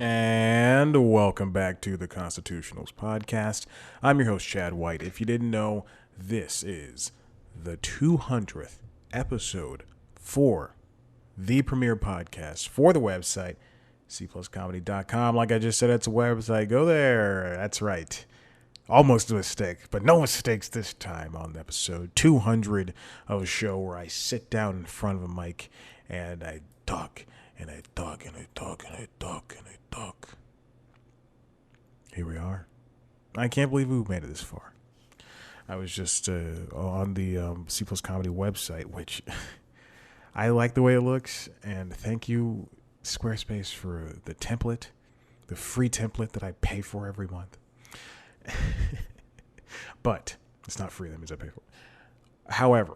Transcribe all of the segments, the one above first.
And welcome back to the Constitutionals podcast. I'm your host, Chad White. If you didn't know, this is the 200th episode for the premier podcast for the website, cpluscomedy.com. Like I just said, it's a website. Go there. That's right. Almost a mistake, but no mistakes this time on episode 200 of a show where I sit down in front of a mic and I talk and I talk and I talk and I talk and I talk. Here we are. I can't believe we've made it this far. I was just on the C Plus Comedy website, which I like the way it looks, and thank you, Squarespace, for the template, the free template that I pay for every month. But it's not free, that means I pay for it. However,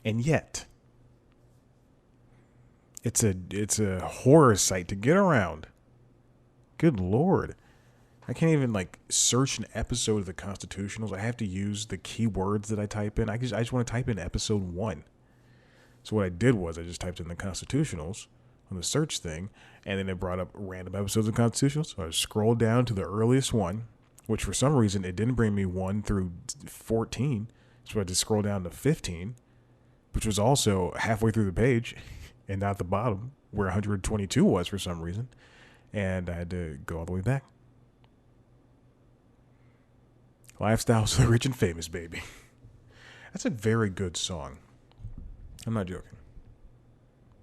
and yet, it's a horror site to get around. Good Lord. I can't even search an episode of the Constitutionals. I have to use the keywords that I type in. I just want to type in episode 1. So what I did was I just typed in the Constitutionals on the search thing, and then it brought up random episodes of the Constitutionals. So I scrolled down to the earliest one, which for some reason it didn't bring me 1 through 14. So I had to scroll down to 15, which was also halfway through the page and not the bottom where 122 was for some reason. And I had to go all the way back. Lifestyles of the Rich and Famous, baby. That's a very good song. I'm not joking.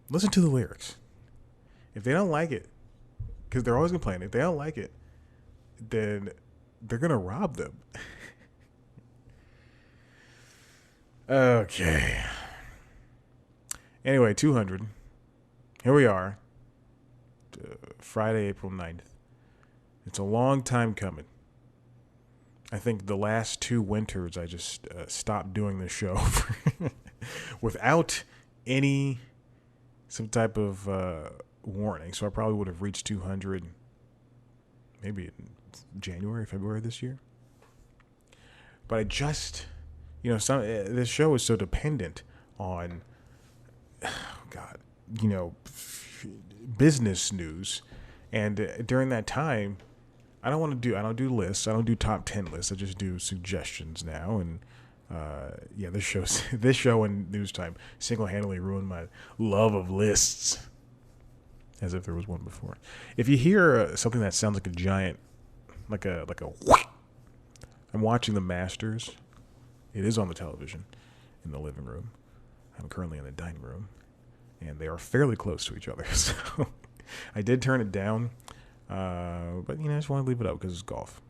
Listen to the lyrics. If they don't like it, because they're always complaining, if they don't like it, then they're going to rob them. Okay. Anyway, 200. Here we are. Friday, April 9th. It's a long time coming. I think the last 2 winters I just stopped doing the show without some type of warning. So I probably would have reached 200 maybe in January, February this year. But I just, this show is so dependent on, business news. And during that time, I don't do lists. I don't do top 10 lists. I just do suggestions now. And this show and News Time single-handedly ruined my love of lists, as if there was one before. If you hear something that sounds like a giant, like a I'm watching The Masters. It is on the television in the living room. I'm currently in the dining room, and they are fairly close to each other. So I did turn it down, but I just want to leave it up because it's golf.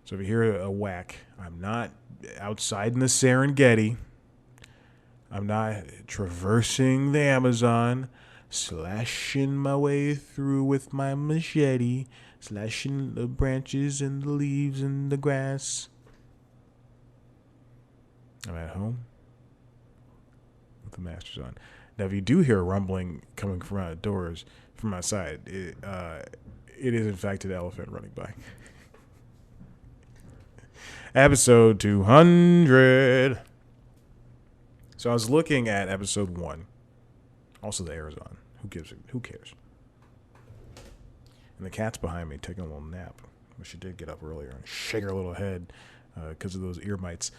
So if you hear a whack, I'm not outside in the Serengeti. I'm not traversing the Amazon, slashing my way through with my machete, slashing the branches and the leaves and the grass. I'm at home with the Masters on. Now, if you do hear a rumbling coming from outdoors, from outside, it is in fact an elephant running by. Episode 200. So I was looking at episode 1. Also, the air is on. Who cares? And the cat's behind me taking a little nap. But she did get up earlier and shake her little head because of those ear mites.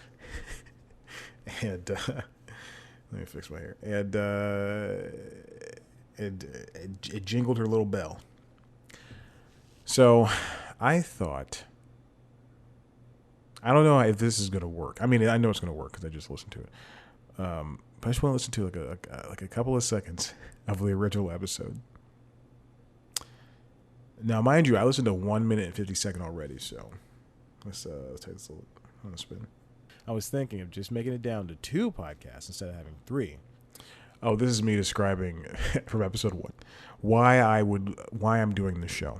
And let me fix my hair. And it jingled her little bell. So I thought, I don't know if this is going to work. I mean, I know it's going to work because I just listened to it. But I just want to listen to like a couple of seconds of the original episode. Now, mind you, I listened to 1 minute and 50 seconds already, so let's take this on a spin. I was thinking of just making it down to 2 podcasts instead of having 3. Oh, this is me describing from episode 1 why I'm doing this show.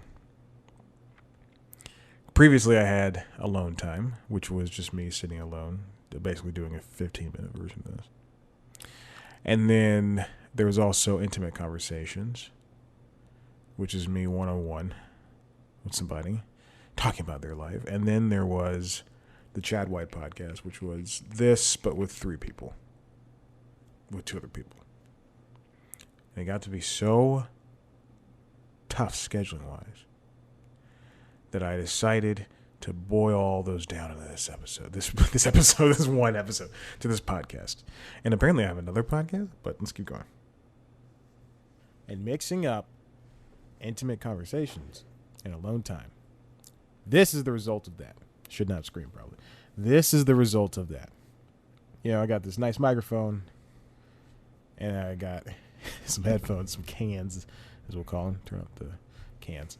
Previously, I had alone time, which was just me sitting alone, basically doing a 15-minute version of this. And then there was also intimate conversations, which is me one-on-one with somebody talking about their life. And then there was the Chad White podcast, which was this, but with 3 people, with 2 other people. And it got to be so tough scheduling wise that I decided to boil all those down into this episode. This one episode to this podcast. And apparently I have another podcast, but let's keep going. And mixing up intimate conversations and alone time. This is the result of that. Should not scream probably. This is the result of that. You know, I got this nice microphone and I got some headphones, some cans, as we'll call them. Turn up the cans,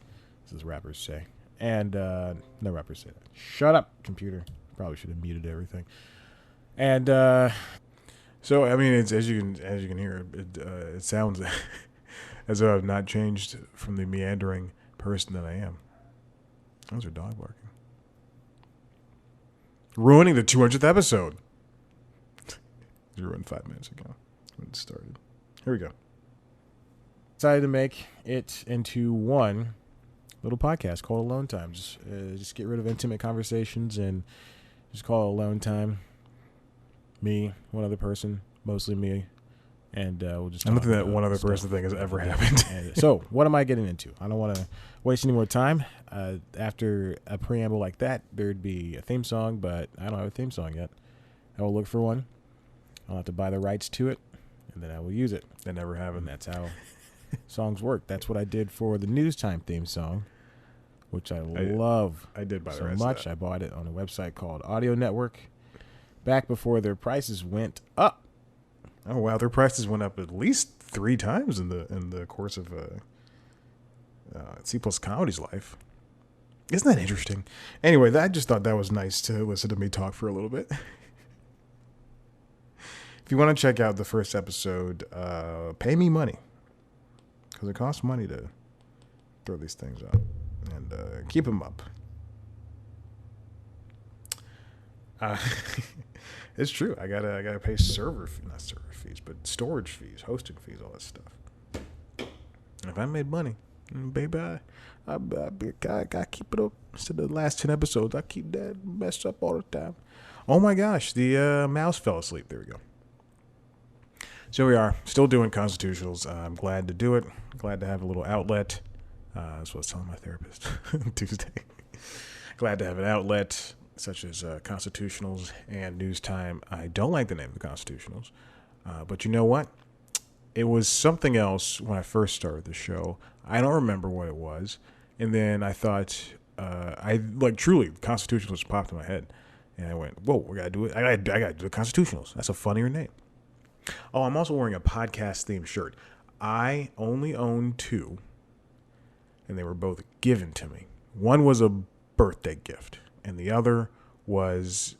as rappers say. And no rappers say that. Shut up, computer. Probably should have muted everything. And so, I mean, it's as you can hear, it sounds as though I've not changed from the meandering person that I am. Those are dog barking. Ruining the 200th episode. It ruined 5 minutes ago when it started. Here we go. Decided to make it into one little podcast called Alone Time. Just get rid of intimate conversations and just call it Alone Time. Me, one other person, mostly me, and we'll just. I don't think that one other person thing has ever happened. So, what am I getting into? I don't want to waste any more time. After a preamble like that, there'd be a theme song, but I don't have a theme song yet. I will look for one. I'll have to buy the rights to it, and then I will use it. That never happened. That's how songs work. That's what I did for the News Time theme song, which I love. I did buy the rights so much. I bought it on a website called Audio Network back before their prices went up. Oh wow, their prices went up at least 3 times in the course of C+ Comedy's life. Isn't that interesting? Anyway, I just thought that was nice to listen to me talk for a little bit. If you want to check out the first episode, pay me money. Because it costs money to throw these things up. And keep them up. It's true. I gotta pay not server fees, but storage fees, hosting fees, all that stuff. If I made money, baby, I gotta keep it up. Instead of the last 10 episodes, I keep that messed up all the time. Oh my gosh, the mouse fell asleep. There we go. So we are still doing constitutionals. I'm glad to do it. Glad to have a little outlet. That's what I was telling my therapist Tuesday. Glad to have an outlet such as constitutionals and news time. I don't like the name of the constitutionals, but you know what? It was something else when I first started the show. I don't remember what it was, and then I thought, truly, constitutionals popped in my head, and I went, "Whoa, we gotta do it! I gotta do the constitutionals. That's a funnier name." Oh, I'm also wearing a podcast-themed shirt. I only own 2, and they were both given to me. One was a birthday gift, and the other was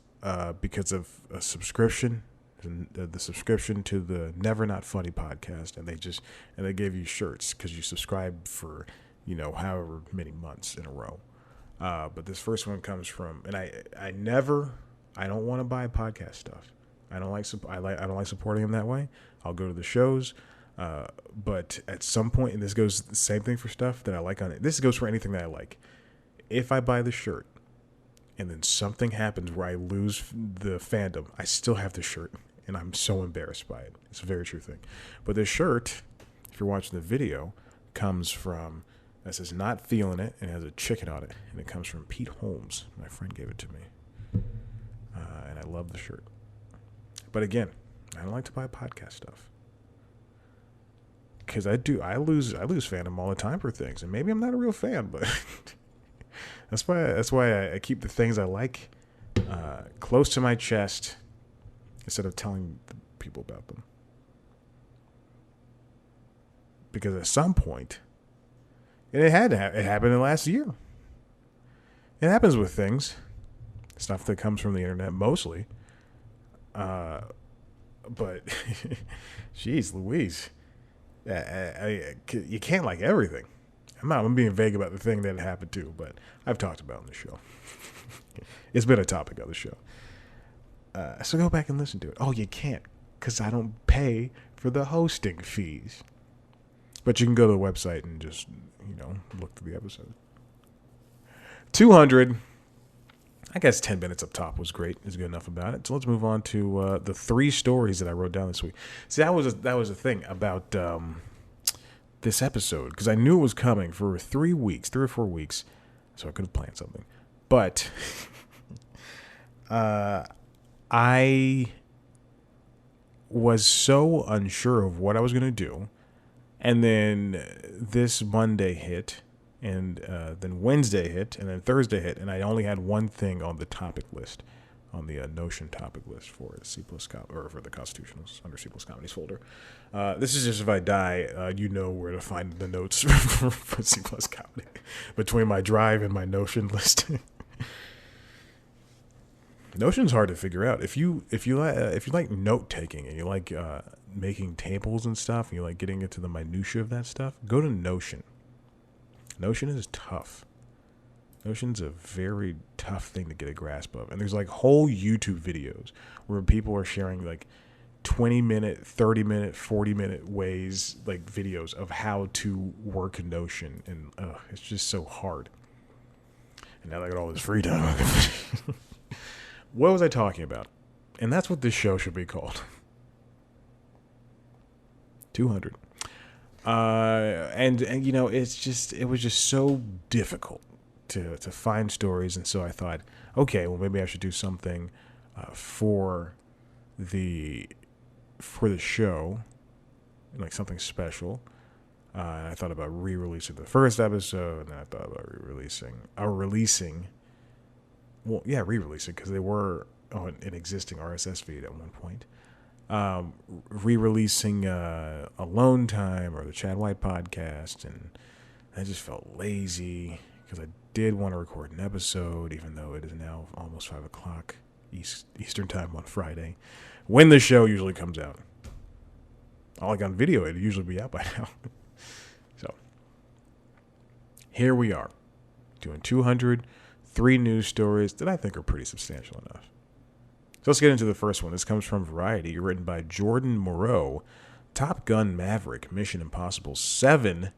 because of a subscription, the subscription to the Never Not Funny podcast, and they gave you shirts because you subscribed for however many months in a row. But this first one comes from, and I don't want to buy podcast stuff. I don't like supporting them that way. I'll go to the shows, but at some point, and this goes the same thing for stuff that I like on it. This goes for anything that I like. If I buy the shirt, and then something happens where I lose the fandom, I still have the shirt, and I'm so embarrassed by it. It's a very true thing. But this shirt, if you're watching the video, comes from, it says "Not Feeling It," and it has a chicken on it, and it comes from Pete Holmes. My friend gave it to me, and I love the shirt. But again, I don't like to buy podcast stuff because I lose fandom all the time for things, and maybe I'm not a real fan, but that's why I keep the things I like close to my chest instead of telling people about them. Because at some point, and it happened in the last year. It happens with things, stuff that comes from the internet mostly. But jeez Louise, you can't like everything. I'm being vague about the thing that it happened to, but I've talked about it on the show. It's been a topic of the show. So go back and listen to it. Oh, you can't, because I don't pay for the hosting fees. But you can go to the website and just, look through the episode. 200. I guess 10 minutes up top was great. Is good enough about it. So let's move on to the 3 stories that I wrote down this week. See, that was a thing about this episode because I knew it was coming for 3 weeks, 3 or 4 weeks, so I could have planned something. But I was so unsure of what I was going to do. And then this Monday hit, and then Wednesday hit, and then Thursday hit, and I only had one thing on the topic list, on the Notion topic list for C plus or for the Constitutionals under C plus Comedies folder. This is just if I die, you know where to find the notes for C plus Comedy between my Drive and my Notion list. Notion's hard to figure out. If you like note taking and you like making tables and stuff, and you like getting into the minutia of that stuff, go to Notion. Notion is tough. Notion's a very tough thing to get a grasp of. And there's like whole YouTube videos where people are sharing like 20-minute, 30-minute, 40-minute ways, like videos of how to work Notion. And it's just so hard. And now I got all this free time. What was I talking about? And that's what this show should be called. 200. And you know, it was just so difficult to find stories, and so I thought, okay, well maybe I should do something for the show, like something special. And I thought about re-releasing the first episode, and then I thought about re-releasing because they were on an existing RSS feed at one point. Re-releasing Alone Time or the Chad White podcast, and I just felt lazy because I did want to record an episode, even though it is now almost 5 o'clock Eastern time on Friday, when the show usually comes out. Like on video, it'd usually be out by now. So here we are, doing 203 news stories that I think are pretty substantial enough. So let's get into the first one. This comes from Variety, written by Jordan Moreau. Top Gun Maverick, Mission Impossible 7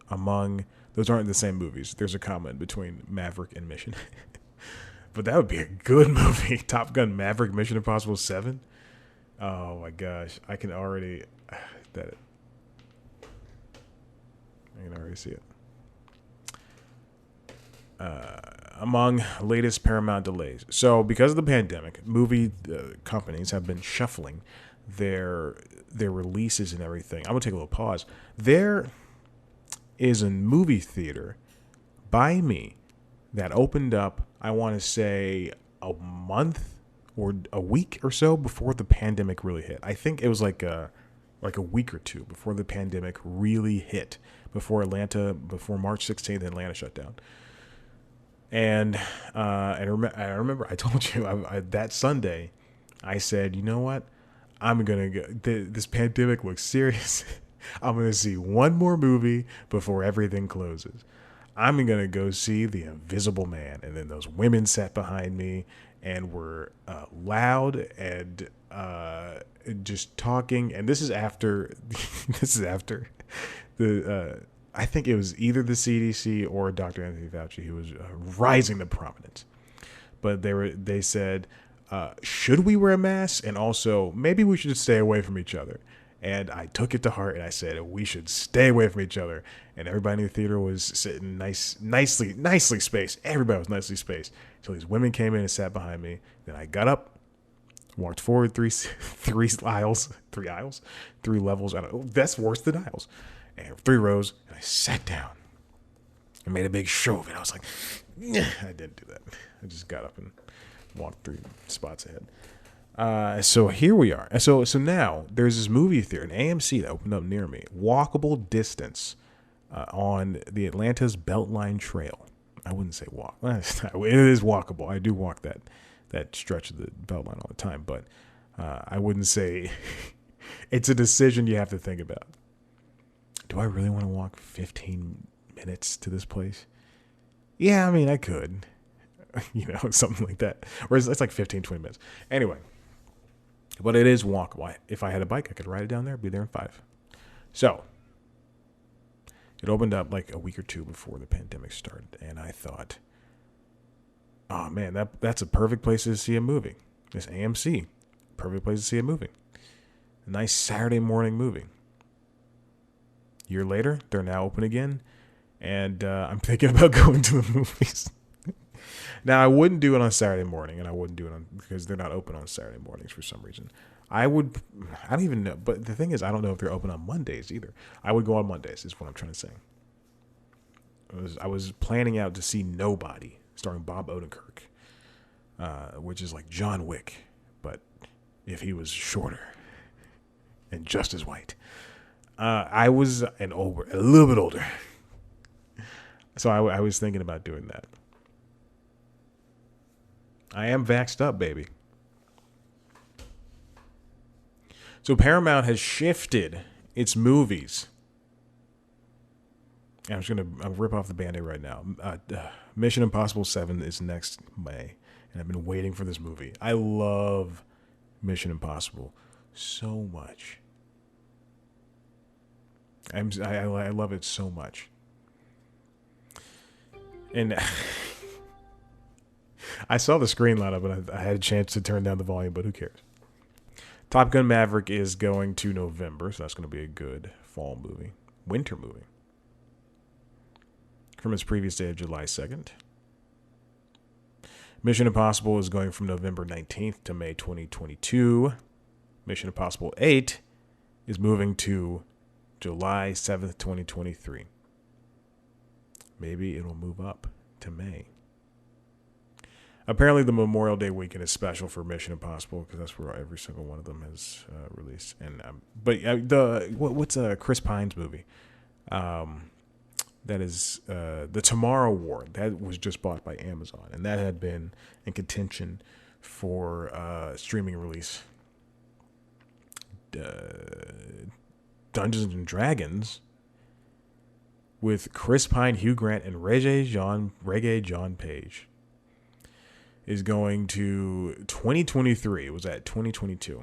among... Those aren't the same movies. There's a comma in between Maverick and Mission. But that would be a good movie. Top Gun Maverick, Mission Impossible 7. Oh my gosh. I can already see it. Among latest Paramount delays. So because of the pandemic, movie companies have been shuffling their releases and everything. I'm going to take a little pause. There is a movie theater by me that opened up, I want to say, a month or a week or so before the pandemic really hit. I think it was like a week or two before the pandemic really hit, before March 16th, Atlanta shut down. And I remember I told you that Sunday, I said, you know what? I'm going to go. This pandemic looks serious. I'm going to see one more movie before everything closes. I'm going to go see The Invisible Man. And then those women sat behind me and were loud and just talking. And this is after the... I think it was either the CDC or Dr. Anthony Fauci who was rising to prominence. But they said, should we wear a mask? And also, maybe we should stay away from each other. And I took it to heart, and I said, we should stay away from each other. And everybody in the theater was sitting nicely spaced. Everybody was nicely spaced. So these women came in and sat behind me. Then I got up, walked forward three levels. I don't know, that's worse than aisles. And 3 rows, and I sat down and made a big show of it. I was like, yeah, I didn't do that. I just got up and walked 3 spots ahead. So here we are. So now there's this movie theater, an AMC that opened up near me, walkable distance on the Atlanta's Beltline Trail. I wouldn't say walk. It is walkable. I do walk that stretch of the Beltline all the time, but I wouldn't say it's a decision you have to think about. Do I really want to walk 15 minutes to this place? Yeah, I mean, I could. Something like that. Or it's like 15, 20 minutes. Anyway. But it is walkable. If I had a bike, I could ride it down there, be there in 5. So, it opened up like a week or 2 before the pandemic started. And I thought, oh man, that's a perfect place to see a movie. This AMC, perfect place to see a movie. A nice Saturday morning movie. year later, they're now open again. And I'm thinking about going to the movies. Now, I wouldn't do it on Saturday morning, and I wouldn't do it because they're not open on Saturday mornings for some reason. I don't even know. But the thing is, I don't know if they're open on Mondays either. I would go on Mondays, is what I'm trying to say. I was planning out to see Nobody, starring Bob Odenkirk, which is like John Wick, but if he was shorter and just as white. I was a little bit older. So I was thinking about doing that. I am vaxxed up, baby. So Paramount has shifted its movies. And I'm just going to rip off the Band-Aid right now. Mission Impossible 7 is next May. And I've been waiting for this movie. I love Mission Impossible so much. I love it so much. And I saw the screen light up, and I had a chance to turn down the volume, but who cares? Top Gun Maverick is going to November, so that's going to be a good fall movie. Winter movie. From its previous day of July 2nd. Mission Impossible is going from November 19th to May 2022. Mission Impossible 8 is moving to July 7th, 2023. Maybe it'll move up to May. Apparently, the Memorial Day weekend is special for Mission Impossible because that's where every single one of them has released. And what's Chris Pine's movie? That is the Tomorrow War. That was just bought by Amazon, and that had been in contention for streaming release. Dungeons and Dragons with Chris Pine, Hugh Grant, and Reggae John Page is going to 2023. It was at 2022.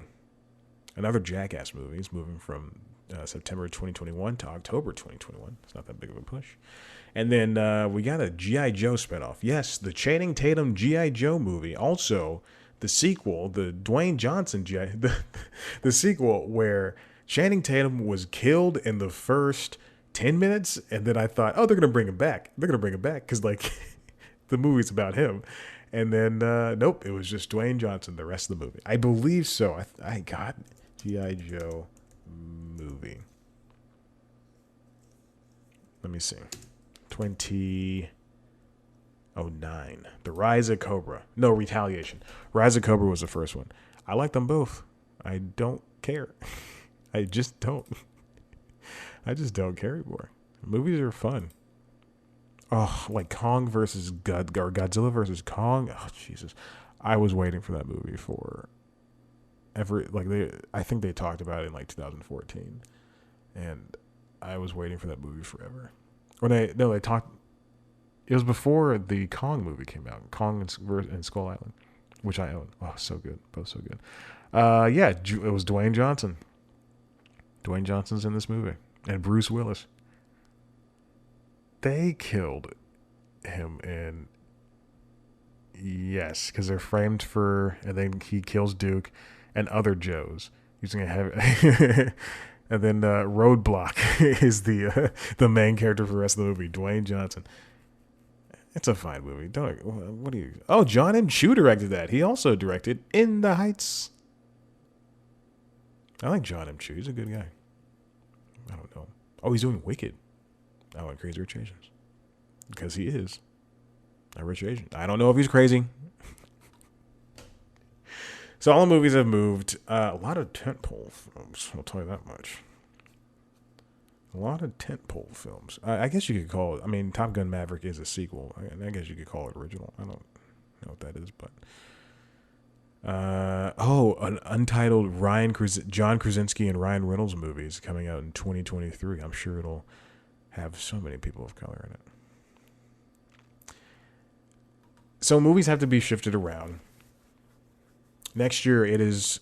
Another Jackass movie is moving from September 2021 to October 2021. It's not that big of a push. And then we got a G.I. Joe spinoff. Yes, the Channing Tatum G.I. Joe movie. Also, the sequel, the Dwayne Johnson the sequel where Channing Tatum was killed in the first 10 minutes, and then I thought, oh, they're going to bring him back. They're going to bring him back because, like, the movie's about him. And then, nope, it was just Dwayne Johnson the rest of the movie. I believe so. I got G.I. Joe movie. Let me see. 2009. The Rise of Cobra. No, Retaliation. Rise of Cobra was the first one. I like them both. I don't care. I just don't. I just don't care anymore. Movies are fun. Oh, like Kong versus Godzilla versus Kong. Oh, Jesus. I was waiting for that movie for I think they talked about it in like 2014. And I was waiting for that movie forever. They talked. It was before the Kong movie came out. Kong and Skull Island, which I own. Oh, so good. Both so good. Yeah, it was Dwayne Johnson. Dwayne Johnson's in this movie. And Bruce Willis. They killed him in... Yes, because they're framed for... And then he kills Duke and other Joes. Using a heavy... And then Roadblock is the main character for the rest of the movie. Dwayne Johnson. It's a fine movie. What do you... Oh, John M. Chu directed that. He also directed In the Heights. I like John M. Chu. He's a good guy. I don't know. Oh, he's doing Wicked. Oh, and Crazy Rich Asians. Because he is a rich Asian. I don't know if he's crazy. So all the movies have moved. A lot of tentpole films. I'll tell you that much. A lot of tentpole films. I guess you could call it... I mean, Top Gun Maverick is a sequel. I guess you could call it original. I don't know what that is, but... an untitled John Krasinski and Ryan Reynolds movie is coming out in 2023. I'm sure it'll have so many people of color in it. So movies have to be shifted around. Next year it is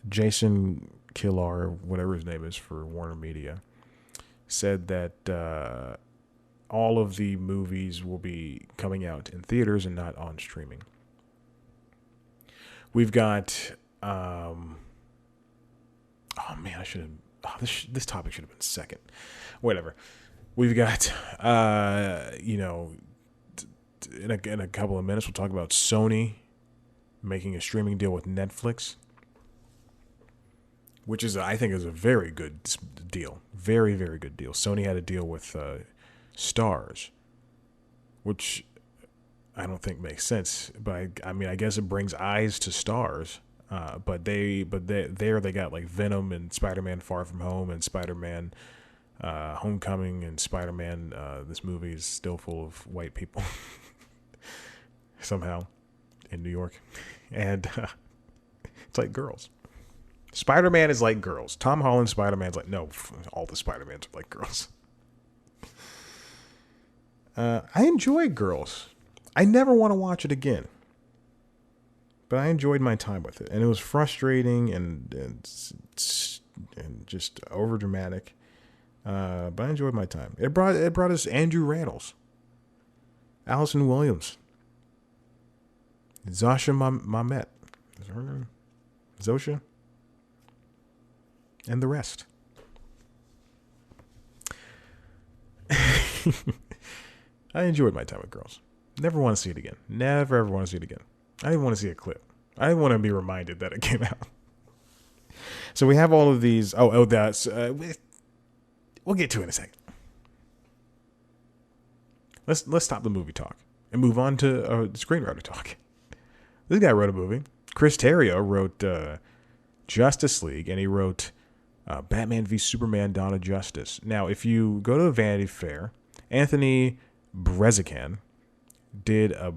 Jason Kilar, whatever his name is for Warner Media, said that all of the movies will be coming out in theaters and not on streaming. We've got, oh man, this topic should have been second. Whatever. We've got, in a couple of minutes, we'll talk about Sony making a streaming deal with Netflix, which I think is a very good deal. Very, very good deal. Sony had a deal with Stars, which I don't think makes sense, but I guess it brings eyes to Stars. But they got like Venom and Spider-Man Far From Home and Spider-Man Homecoming and Spider-Man. This movie is still full of white people somehow in New York, and it's like girls. Spider-Man is like girls. Tom Holland Spider-Man's like, no, all the Spider-Mans are like girls. I enjoy Girls. I never want to watch it again, but I enjoyed my time with it, and it was frustrating and just over dramatic. But I enjoyed my time. It brought us Andrew Rannells, Allison Williams, Zasha Mamet, is her name? Zosha, and the rest. I enjoyed my time with Girls. Never want to see it again. Never ever want to see it again. I didn't want to see a clip. I didn't want to be reminded that it came out. So we have all of these. That's. We'll get to it in a second. Let's stop the movie talk and move on to screenwriter talk. This guy wrote a movie. Chris Terrio wrote Justice League, and he wrote Batman v Superman: Dawn of Justice. Now, if you go to Vanity Fair, Anthony Brezican did a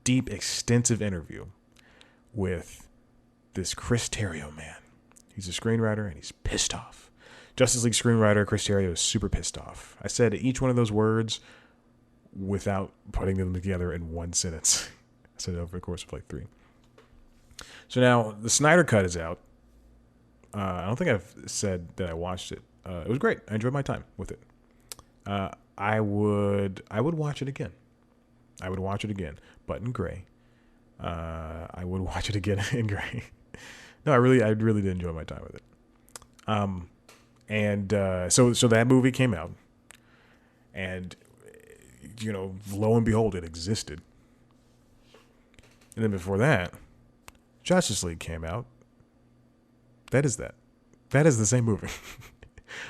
deep, extensive interview with this Chris Terrio man. He's a screenwriter, and he's pissed off. Justice League screenwriter Chris Terrio is super pissed off. I said each one of those words without putting them together in one sentence. I said it over the course of like 3. So now the Snyder Cut is out. I don't think I've said that I watched it. It was great. I enjoyed my time with it. I would watch it again. I would watch it again, but in gray. I would watch it again in gray. No, I really did enjoy my time with it. So that movie came out, and lo and behold, it existed. And then before that, Justice League came out. That is the same movie.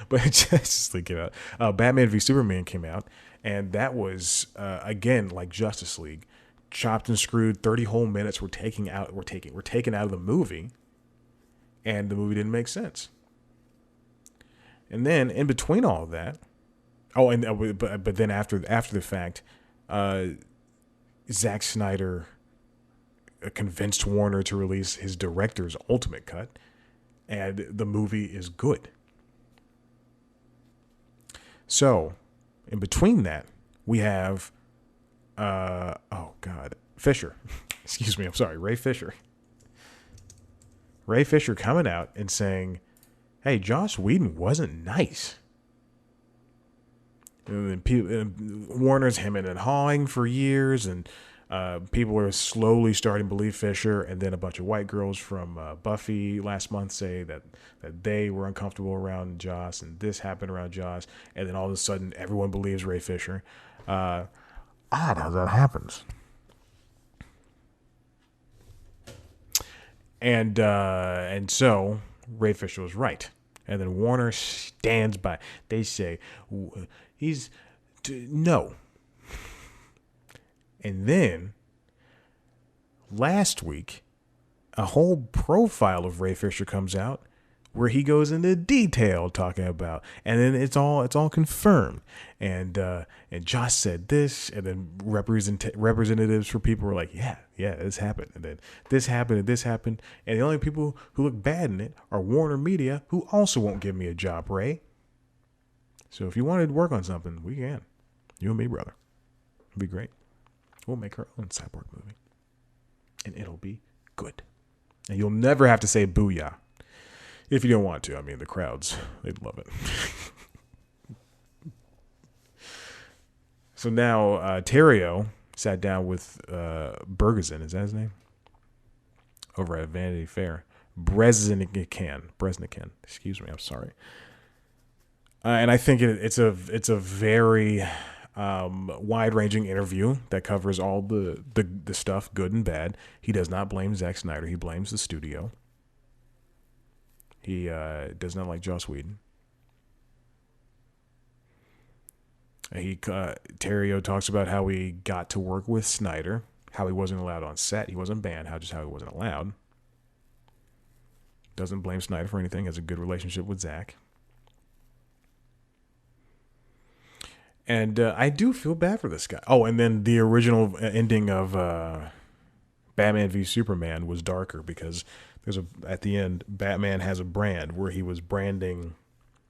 But Justice League came out. Batman v Superman came out, and that was again like Justice League, chopped and screwed. 30 whole minutes were taken out of the movie, and the movie didn't make sense. And then in between all of that, but then after the fact, Zack Snyder convinced Warner to release his director's ultimate cut, and the movie is good. So, in between that, we have, Fisher. Excuse me, I'm sorry, Ray Fisher. Ray Fisher coming out and saying, hey, Joss Whedon wasn't nice. And then Warner's hemming and hawing for years, and people are slowly starting to believe Fisher, and then a bunch of white girls from Buffy last month say that they were uncomfortable around Joss, and this happened around Joss, and then all of a sudden everyone believes Ray Fisher. Odd how that happens. And so Ray Fisher was right, and then Warner stands by. They say no. And then, last week, a whole profile of Ray Fisher comes out where he goes into detail talking about, and then it's all confirmed. And Josh said this, and then representatives for people were like, yeah, this happened, and then this happened, and this happened, and the only people who look bad in it are Warner Media, who also won't give me a job, Ray. So if you wanted to work on something, we can. You and me, brother. It'd be great. We'll make our own Cyborg movie, and it'll be good. And you'll never have to say booyah if you don't want to. I mean, the crowds, they'd love it. So now Terrio sat down with Bergesen, is that his name? Over at Vanity Fair. Breznican. Excuse me. I'm sorry. And I think it's a very wide-ranging interview that covers all the stuff, good and bad. He does not blame Zack Snyder. He blames the studio. He does not like Joss Whedon. Terrio talks about how he got to work with Snyder, how he wasn't allowed on set. He wasn't banned, how he wasn't allowed. Doesn't blame Snyder for anything. Has a good relationship with Zack. And I do feel bad for this guy. Oh, and then the original ending of Batman v Superman was darker because at the end, Batman has a brand where he was branding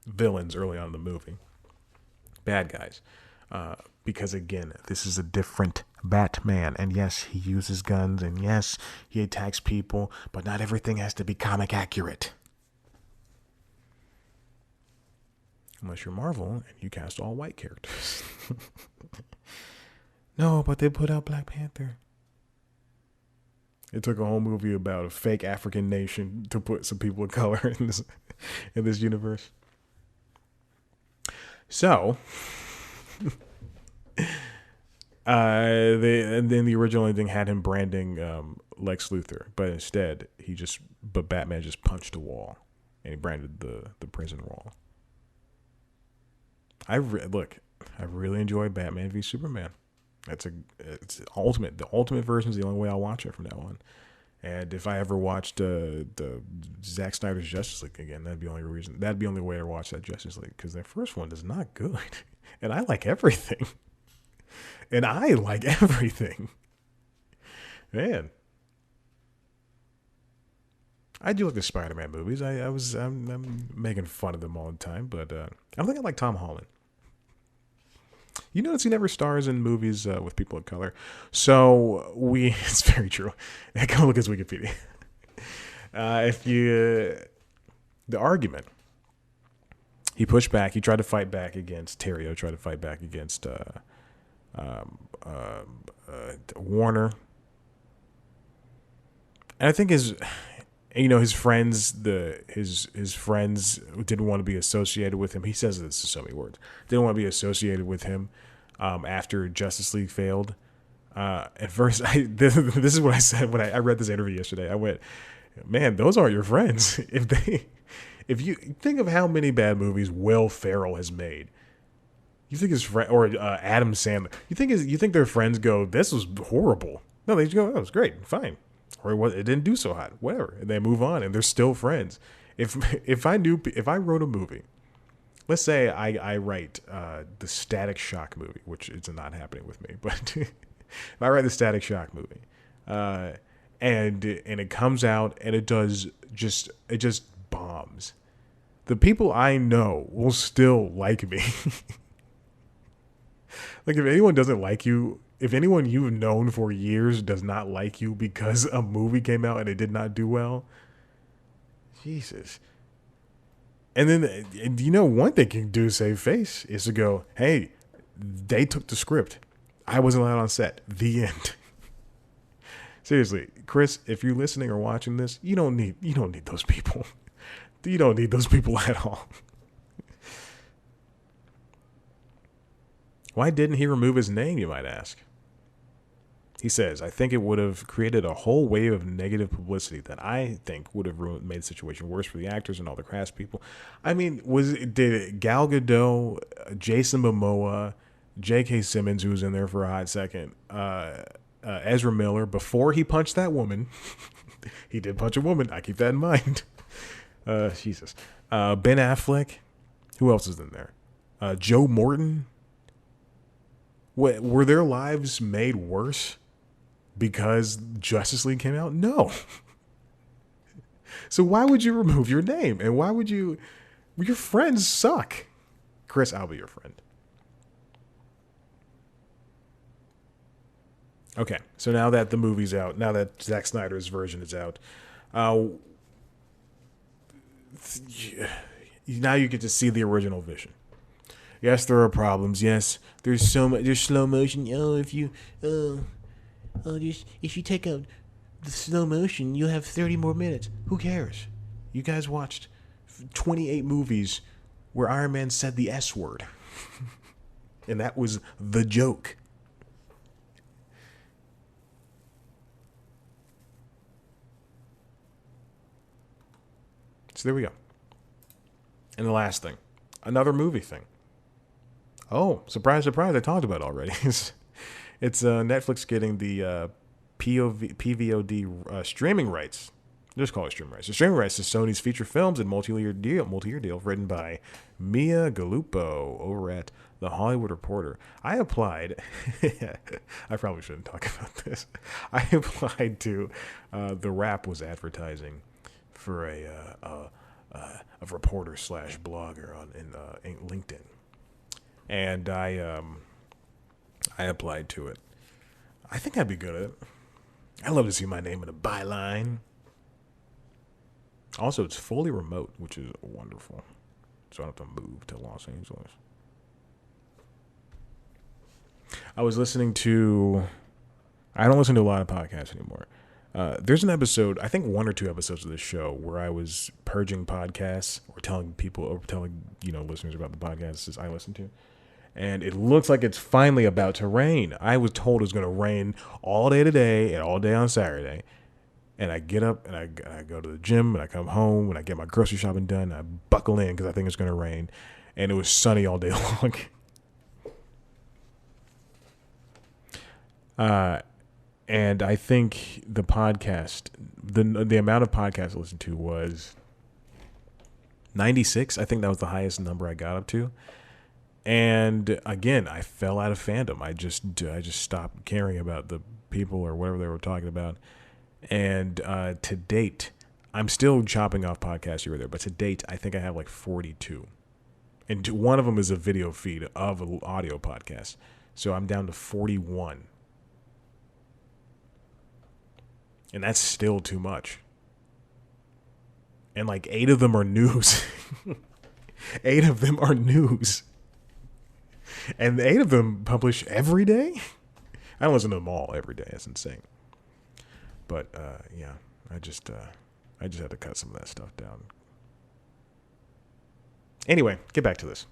villains early on in the movie. Bad guys. Because again, this is a different Batman. And yes, he uses guns, and yes, he attacks people, but not everything has to be comic accurate. Unless you're Marvel and you cast all white characters. No, but they put out Black Panther. It took a whole movie about a fake African nation to put some people of color in this universe. So, and then the original ending had him branding Lex Luthor, but instead Batman just punched a wall, and he branded the prison wall. I really enjoy Batman v Superman. It's ultimate. The ultimate version is the only way I'll watch it from now on. And if I ever watched the Zack Snyder's Justice League again, that'd be the only reason. That'd be the only way to watch that Justice League, because their first one is not good, and I like everything. Man. I do like the Spider-Man movies. I'm making fun of them all the time, but I don't think I like Tom Holland. You notice he never stars in movies with people of color. So it's very true. Go look at his Wikipedia. The argument, he pushed back. He tried to fight back against Terrio. Tried to fight back against Warner. And I think his friends, his friends didn't want to be associated with him. He says this in so many words. Didn't want to be associated with him after Justice League failed. At first, this is what I said when I read this interview yesterday. I went, man, those aren't your friends. If you think of how many bad movies Will Ferrell has made, you think his friend or Adam Sandler, you think their friends go, this was horrible. No, they just go, oh, it was great, fine. Or it didn't do so hot, whatever, and they move on, and they're still friends. If I wrote a movie, let's say I write the Static Shock movie, which is not happening with me, but if I write the Static Shock movie, and it comes out and it just bombs, the people I know will still like me. Like if anyone doesn't like you. If anyone you've known for years does not like you because a movie came out and it did not do well, Jesus. And then, one thing you can do to save face is to go, hey, they took the script. I wasn't allowed on set. The end. Seriously, Chris, if you're listening or watching this, you don't need those people. You don't need those people at all. Why didn't he remove his name, you might ask? He says, I think it would have created a whole wave of negative publicity that I think would have made the situation worse for the actors and all the craftspeople. I mean, did Gal Gadot, Jason Momoa, J.K. Simmons, who was in there for a hot second, Ezra Miller, before he punched that woman, he did punch a woman, I keep that in mind. Jesus. Ben Affleck, who else is in there? Joe Morton. Were their lives made worse because Justice League came out? No. So why would you remove your name? And why would you? Your friends suck. Chris, I'll be your friend. Okay, so now that the movie's out, now that Zack Snyder's version is out, now you get to see the original vision. Yes, there are problems. Yes, there's slow motion. Oh, if you take out the slow motion, you'll have 30 more minutes. Who cares? You guys watched 28 movies where Iron Man said the S word. And that was the joke. So there we go. And the last thing, another movie thing. Oh, surprise, surprise, I talked about it already. It's Netflix getting the PVOD streaming rights. Just call it streaming rights. The streaming rights to Sony's feature films and multi-year deal written by Mia Gallupo over at The Hollywood Reporter. I applied. I probably shouldn't talk about this. I applied to The Wrap was advertising for a reporter / blogger in LinkedIn, and I applied to it. I think I'd be good at it. I love to see my name in a byline. Also, it's fully remote, which is wonderful. So I don't have to move to Los Angeles. I was listening to... I don't listen to a lot of podcasts anymore. There's an episode, I think 1 or 2 episodes of this show, where I was purging podcasts or telling listeners about the podcasts I listen to. And it looks like it's finally about to rain. I was told it was going to rain all day today and all day on Saturday. And I get up and I go to the gym and I come home and I get my grocery shopping done. And I buckle in because I think it's going to rain. And it was sunny all day long. And I think the podcast, the amount of podcasts I listened to was 96. I think that was the highest number I got up to. And again, I fell out of fandom. I just stopped caring about the people or whatever they were talking about. And to date, I'm still chopping off podcasts here or there, but to date, I think I have like 42. And one of them is a video feed of an audio podcast. So I'm down to 41. And that's still too much. And like 8 of them are news. 8 of them are news. And 8 of them publish every day? I don't listen to them all every day. That's insane. But yeah, I just had to cut some of that stuff down. Anyway, get back to this.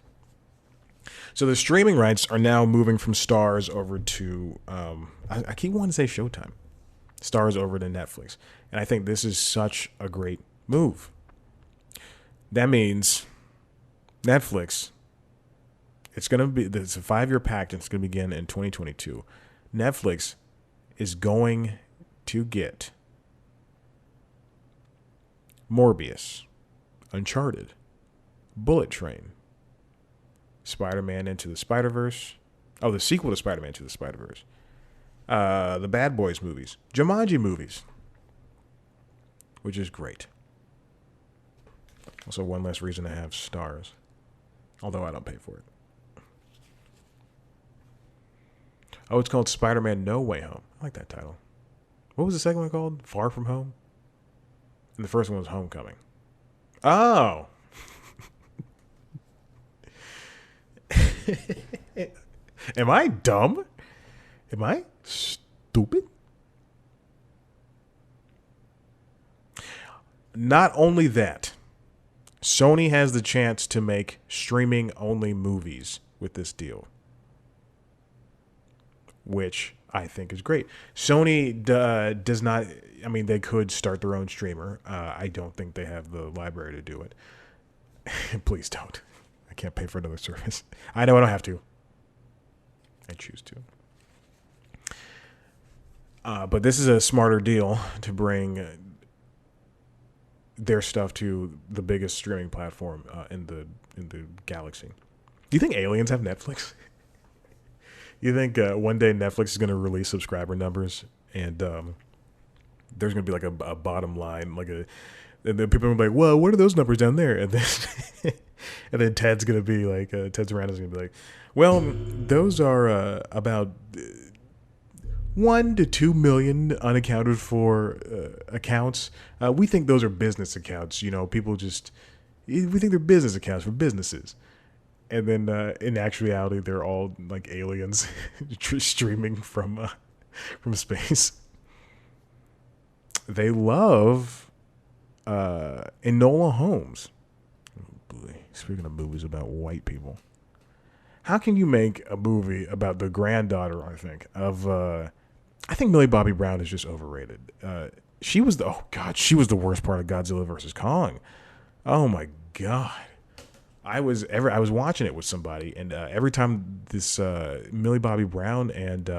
So the streaming rights are now moving from Starz over to I keep wanting to say Showtime. Starz over to Netflix. And I think this is such a great move. That means Netflix, it's a 5-year pact and it's going to begin in 2022. Netflix is going to get Morbius, Uncharted, Bullet Train, Spider-Man Into the Spider-Verse. Oh, the sequel to Spider-Man Into the Spider-Verse. The Bad Boys movies. Jumanji movies. Which is great. Also, one less reason to have Starz. Although I don't pay for it. Oh, it's called Spider-Man No Way Home. I like that title. What was the second one called? Far From Home? And the first one was Homecoming. Oh! Am I dumb? Am I stupid? Not only that, Sony has the chance to make streaming-only movies with this deal, which I think is great. Sony does not... I mean, they could start their own streamer. I don't think they have the library to do it. Please don't. I can't pay for another service. I know I don't have to. I choose to. But this is a smarter deal to bring their stuff to the biggest streaming platform in the galaxy. Do you think aliens have Netflix? You think one day Netflix is going to release subscriber numbers and there's going to be like a bottom line, and then people are like, well, what are those numbers down there? And then and then Ted's going to be like, Ted Sarandos going to be like, well, those are about 1 to 2 million unaccounted for accounts. We think those are business accounts. You know, we think they're business accounts for businesses. And then in actuality, they're all like aliens streaming from space. they love Enola Holmes. Oh boy, speaking of movies about white people, how can you make a movie about the granddaughter? I think Millie Bobby Brown is just overrated. She was the worst part of Godzilla versus Kong. Oh my god. I was watching it with somebody, and every time this Millie Bobby Brown and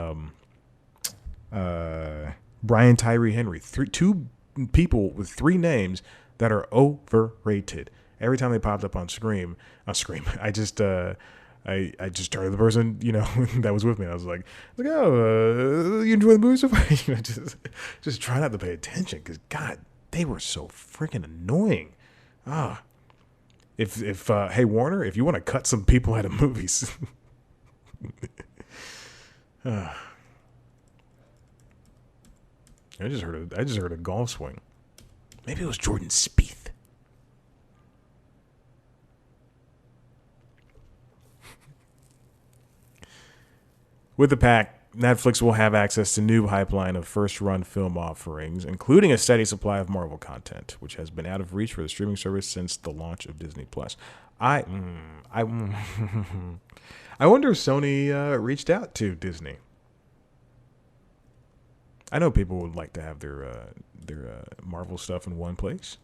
Brian Tyree Henry, two people with three names that are overrated. Every time they popped up on Scream, I just I just turned to the person, that was with me. I was like, oh, you enjoy the movie so far? Just try not to pay attention, because God, they were so freaking annoying. Ah, if hey Warner, if you want to cut some people out of movies, I just heard a golf swing. Maybe it was Jordan Spieth. With the pack, Netflix will have access to new pipeline of first-run film offerings, including a steady supply of Marvel content, which has been out of reach for the streaming service since the launch of Disney Plus. I wonder if Sony reached out to Disney. I know people would like to have their Marvel stuff in one place.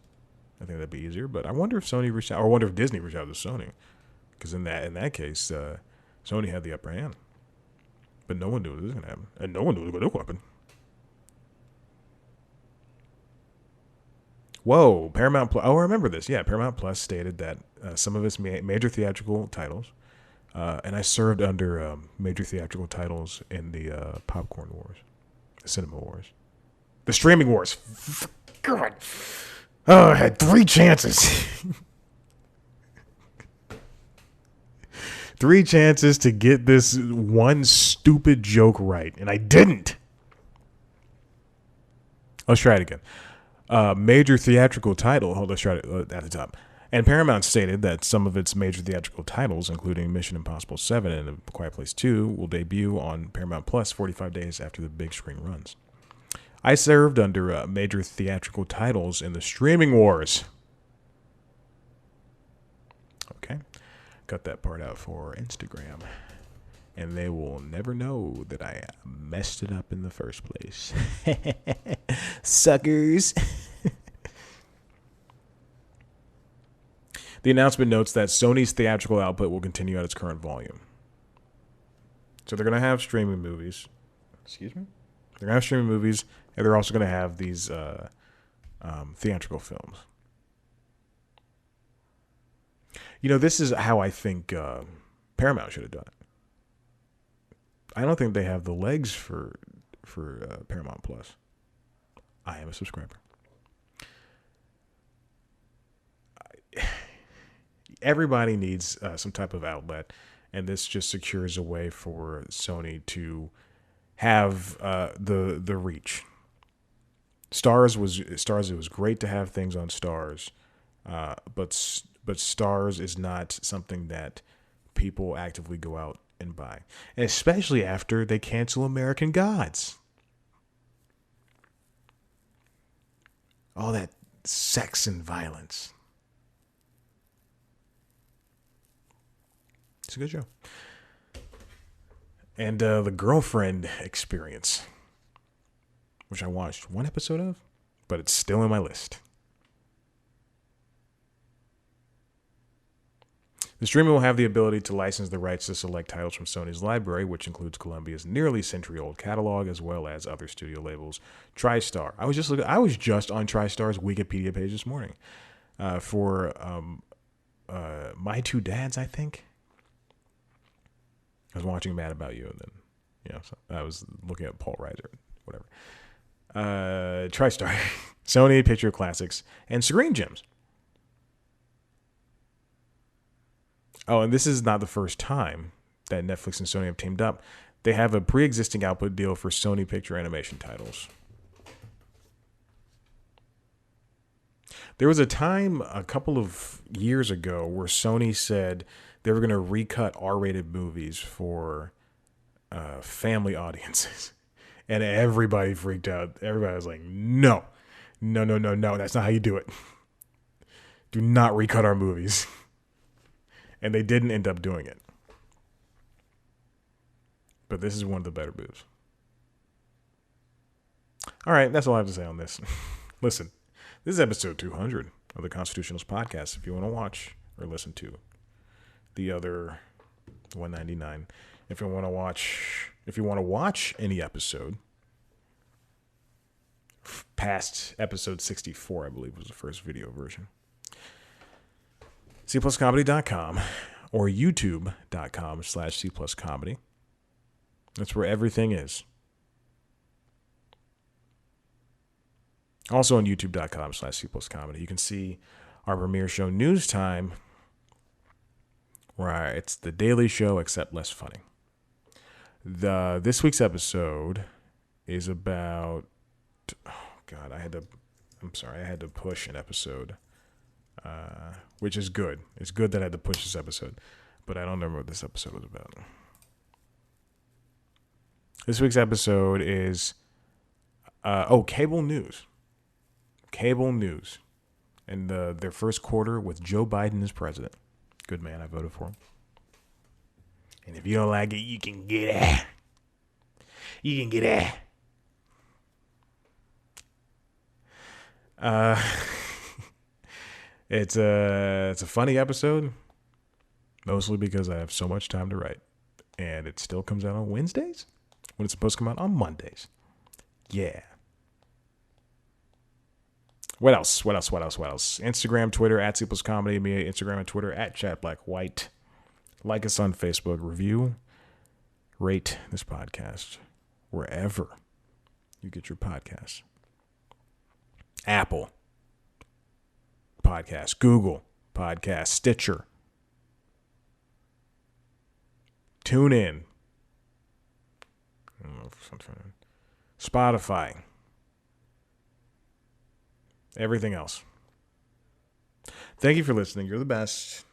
I think that'd be easier, but I wonder if Sony reached out, or I wonder if Disney reached out to Sony, because in that case, Sony had the upper hand. But no one knew it was going to happen. And no one knew it was going to happen. Whoa, Paramount Plus. Oh, I remember this. Yeah, Paramount Plus stated that some of its major theatrical titles, and I served under major theatrical titles in the popcorn wars, the cinema wars, the streaming wars. God. Oh, I had 3 chances. 3 chances to get this one stupid joke right, and I didn't. Let's try it again. Major theatrical title. Let's try it at the top. And Paramount stated that some of its major theatrical titles, including Mission Impossible 7 and A Quiet Place 2, will debut on Paramount Plus 45 days after the big screen runs. I served under major theatrical titles in the streaming wars. Okay. Cut that part out for Instagram, and they will never know that I messed it up in the first place. Suckers. The announcement notes that Sony's theatrical output will continue at its current volume. So they're going to have streaming movies. Excuse me? They're going to have streaming movies, and they're also going to have these theatrical films. This is how I think Paramount should have done it. I don't think they have the legs for Paramount Plus. I am a subscriber. Everybody needs some type of outlet, and this just secures a way for Sony to have the reach. Stars, it was great to have things on Stars, but Stars is not something that people actively go out and buy, and especially after they cancel American Gods. All that sex and violence. It's a good show. And the Girlfriend Experience, which I watched one episode of, but it's still in my list. The streamer will have the ability to license the rights to select titles from Sony's library, which includes Columbia's nearly century-old catalog, as well as other studio labels. TriStar. I was just on TriStar's Wikipedia page this morning for My Two Dads, I think. I was watching Mad About You, and then so I was looking at Paul Reiser, whatever. TriStar, Sony Picture Classics, and Screen Gems. Oh, and this is not the first time that Netflix and Sony have teamed up. They have a pre-existing output deal for Sony Picture Animation titles. There was a time a couple of years ago where Sony said they were going to recut R-rated movies for family audiences. And everybody freaked out. Everybody was like, no. No. That's not how you do it. Do not recut our movies. And they didn't end up doing it. But this is one of the better moves. All right, that's all I have to say on this. Listen, this is episode 200 of the Constitutionalist Podcast. If you want to watch or listen to the other 199, if you want to watch any episode past episode 64, I believe was the first video version, cpluscomedy.com or youtube.com/cpluscomedy. That's where everything is. Also on youtube.com/cpluscomedy. You can see our premiere show News Time, where it's the Daily Show except less funny. This week's episode is about, I had to push an episode, which is good. It's good that I had to push this episode, but I don't remember what this episode was about. This week's episode is, cable news. Cable news. And their first quarter with Joe Biden as president. Good man, I voted for him. And if you don't like it, you can get it. You can get it. It's a funny episode, mostly because I have so much time to write. And it still comes out on Wednesdays when it's supposed to come out on Mondays. Yeah. What else? Instagram, Twitter, @CPlusComedy. Me, Instagram and Twitter, @ChatBlackWhite. Like us on Facebook. Review, rate this podcast wherever you get your podcasts. Apple Podcast, Google Podcast, Stitcher. Tune in. Spotify. Everything else. Thank you for listening. You're the best.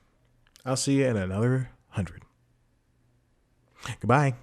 I'll see you in another 100. Goodbye.